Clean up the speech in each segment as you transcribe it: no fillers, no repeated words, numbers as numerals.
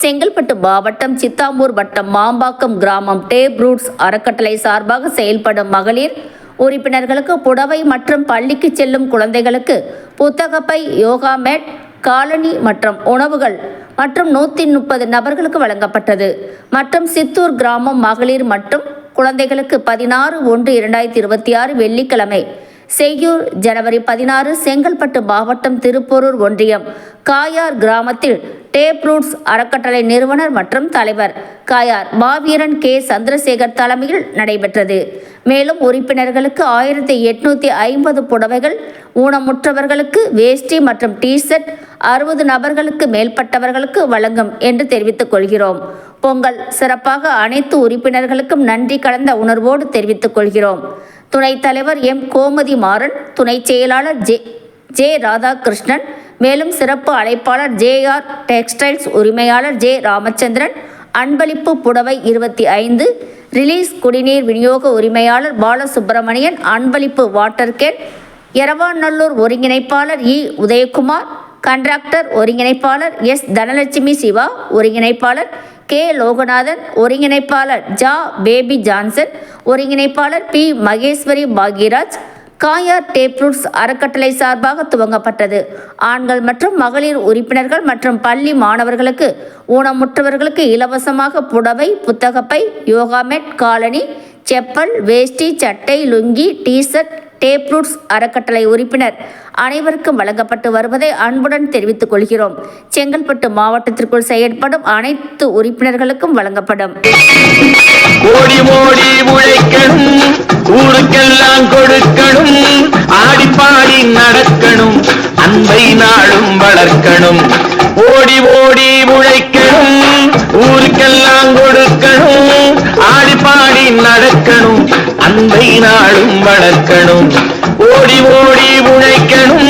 செங்கல்பட்டு மாவட்டம் சித்தாமூர் வட்டம் மாம்பாக்கம் கிராமம் டேப் ரூட்ஸ் அறக்கட்டளை சார்பாக செயல்படும் மகளிர் உறுப்பினர்களுக்கு புடவை மற்றும் பள்ளிக்கு செல்லும் குழந்தைகளுக்கு புத்தகப்பை, யோகா மேட், காலனி மற்றும் உணவுகள் மற்றும் 130 நபர்களுக்கு வழங்கப்பட்டது. மற்றும் சித்தூர் கிராமம் மகளிர் மற்றும் குழந்தைகளுக்கு 16/1/2026 வெள்ளிக்கிழமை செய்யூர், ஜனவரி 16 செங்கல்பட்டு மாவட்டம் திருப்போரூர் ஒன்றியம் காயார் கிராமத்தில் டேப் ரூட்ஸ் அறக்கட்டளை நிறுவனர் மற்றும் தலைவர் காயார் மாவீரன் கே. சந்திரசேகர் தலைமையில் நடைபெற்றது. மேலும் உறுப்பினர்களுக்கு 1850 புடவைகள், ஊனமுற்றவர்களுக்கு வேஷ்டி மற்றும் டி-ஷர்ட் 60 நபர்களுக்கு மேற்பட்டவர்களுக்கு வழங்கும் என்று தெரிவித்துக் கொள்கிறோம். பொங்கல் சிறப்பாக அனைத்து உறுப்பினர்களுக்கும் நன்றி கலந்த உணர்வோடு தெரிவித்துக் கொள்கிறோம். துணைத் தலைவர் எம். கோமதி மாறன், துணை செயலாளர் ஜே. ராதாகிருஷ்ணன், மேலும் சிறப்பு அழைப்பாளர் ஜே.ஆர். டெக்ஸ்டைல்ஸ் உரிமையாளர் ஜே. ராமச்சந்திரன், அன்பளிப்பு புடவை 25, ரிலீஸ் குடிநீர் விநியோக உரிமையாளர் பாலசுப்பிரமணியன், அன்பளிப்பு வாட்டர் கேன், எரவாநல்லூர் ஒருங்கிணைப்பாளர் இ. உதயகுமார், கண்ட்ராக்டர் ஒருங்கிணைப்பாளர் எஸ். தனலட்சுமி சிவா, ஒருங்கிணைப்பாளர் கே. லோகநாதன், ஒருங்கிணைப்பாளர் ஜா. பேபி ஜான்சன், ஒருங்கிணைப்பாளர் P. Maheswari Bhagyaraj. Kayar Tap Roots அறக்கட்டளை சார்பாக துவங்கப்பட்டது. ஆண்கள் மற்றும் மகளிர் உறுப்பினர்கள் மற்றும் பள்ளி மாணவர்களுக்கு, ஊனமுற்றவர்களுக்கு இலவசமாக புடவை, புத்தகப்பை, யோகா மேட், காலனி, செப்பல், வேஷ்டி, சட்டை, லுங்கி, டி-ஷர்ட் டேப் ரூட்ஸ் அறக்கட்டளை உறுப்பினர் அனைவருக்கும் வழங்கப்பட்டு வருவதை அன்புடன் தெரிவித்துக் கொள்கிறோம். செங்கல்பட்டு மாவட்டத்திற்குள் செயல்படும் அனைத்து உறுப்பினர்களுக்கும் வழங்கப்படும். ஓடி ஓடி உழைக்கணும், ஊருக்கெல்லாம் கொடுக்கணும், ஆடிப்பாடி நடக்கணும், அன்பை நாளும் வளர்க்கணும். ஓடி ஓடி உழைக்கணும், ஊருக்கெல்லாம் கொடுக்கணும், ஆடிப்பாடி நடக்கணும், அன்பை நாளும் வளர்க்கணும். ஓடி ஓடி உழைக்கணும்.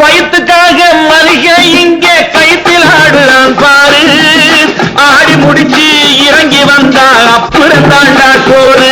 வயிற்றுக்காக மளிகை இங்கே கைத்தில் ஆடுறான் பாரு, ஆடி முடிச்சு இறங்கி வந்தால் அப்புறம் தாண்டா சோறு.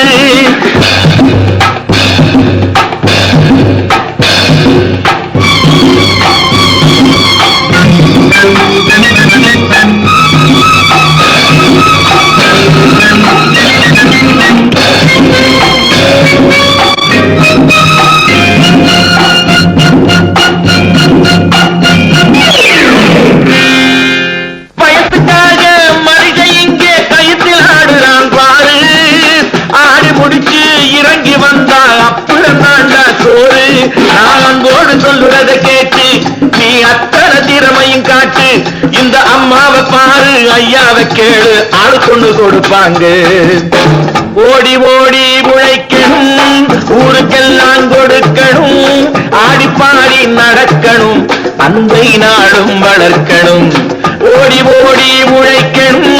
சொல்லுறத கேட்டு நீ அத்தனை திறமையும் காட்டு. இந்த அம்மாவை பாரு, ஐயாவை கேளு, ஆளுக்கொண்டு கொடுப்பாங்க. ஓடி ஓடி உழைக்கணும், ஊருக்கெல்லாம் கொடுக்கணும், ஆடிப்பாடி நடக்கணும், அன்பை நாளும் வளர்க்கணும். ஓடி ஓடி உழைக்கணும்.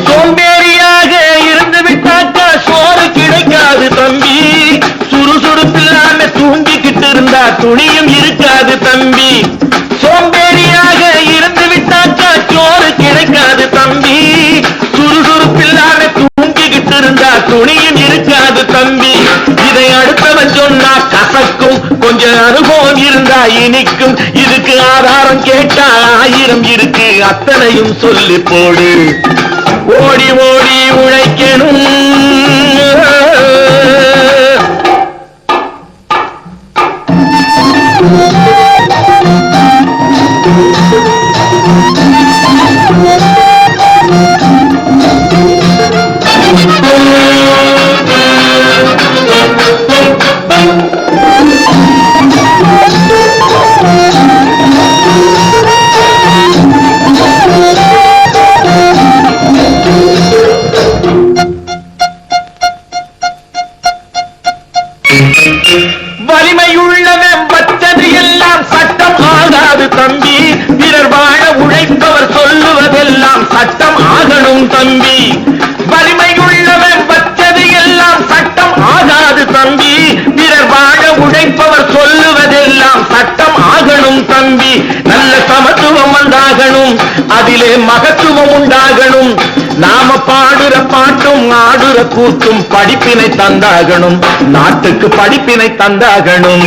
சோம்பேறியாக இருந்து விட்டாக்கா சோறு கிடைக்காது தம்பி. சுறுசுறுப்பில்லாம தூங்கிக்கிட்டு இருந்தா துணியும் இருக்காது தம்பி. சோம்பேறியாக இருந்து விட்டாக்கா சோறு கிடைக்காது தம்பி. சுறுசுறுப்பில்லாம தூங்கிக்கிட்டு இருந்தா துணியும் இருக்காது தம்பி. இதை அடுத்தவன் சொன்னா கசக்கும், கொஞ்சம் அனுபவம் இருந்தா இனிக்கும். இதுக்கு ஆதாரம் கேட்டா 1000 இருக்கு, அத்தனையும் சொல்லி போடு. ஓடி ஓடி உழைக்கணும். வலிமையுள்ளவன் வச்சது எல்லாம் சட்டம் ஆகாது தம்பி. பிறர் வாழ உழைப்பவர் சொல்லுவதெல்லாம் சட்டம் ஆகணும் தம்பி. வலிமையுள்ளவன் வச்சது எல்லாம் சட்டம் ஆகாது தம்பி. பிறர் வாழ உழைப்பவர் சொல்லுவதெல்லாம் சட்டம் ஆகணும் தம்பி. நல்ல சமத்துவம் உண்டாகணும், அதிலே மகத்துவம் உண்டாகணும். நாம பாடுற பாட்டும் ஆடுற கூத்தும் படிப்பினை தந்தாகணும், நாட்டுக்கு படிப்பினை தந்தாகணும்.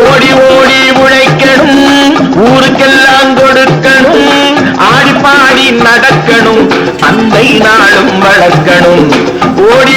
ஓடி ஓடி உழைக்கணும், ஊருக்கெல்லாம் கொடுக்கணும், ஆடி பாடி நடக்கணும், அன்னை நாளும் வளர்க்கணும். ஓடி